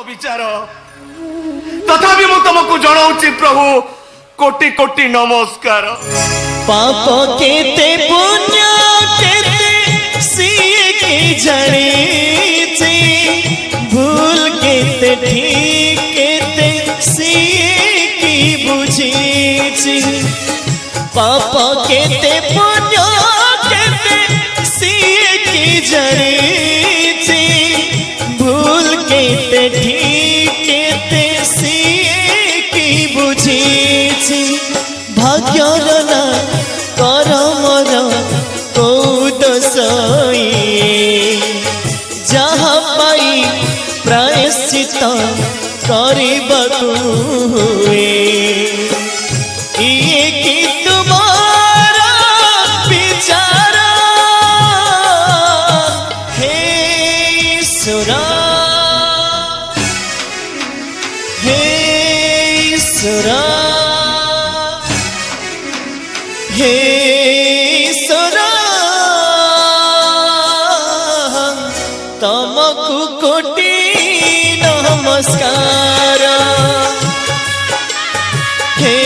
विचार तथापि मु तुमको जनाऊँ प्रभु कोटि कोटि नमस्कार। पाप केते पुण्य केते सिए के जाने भूल केते ठीक केते सिए की बुझी पाप केते पुण्य केते सिए की जाने भूल केते ठीक केते सिए की बुझी भाग्यर ना करमर कौदसई जहाँ पाई प्रायश्चित करबकु हुए ये कि तुम्हारा विचार हे ईश्वरा हे ईश्वरा हे ईश्वरा तमकु कोटि नमस्कार हे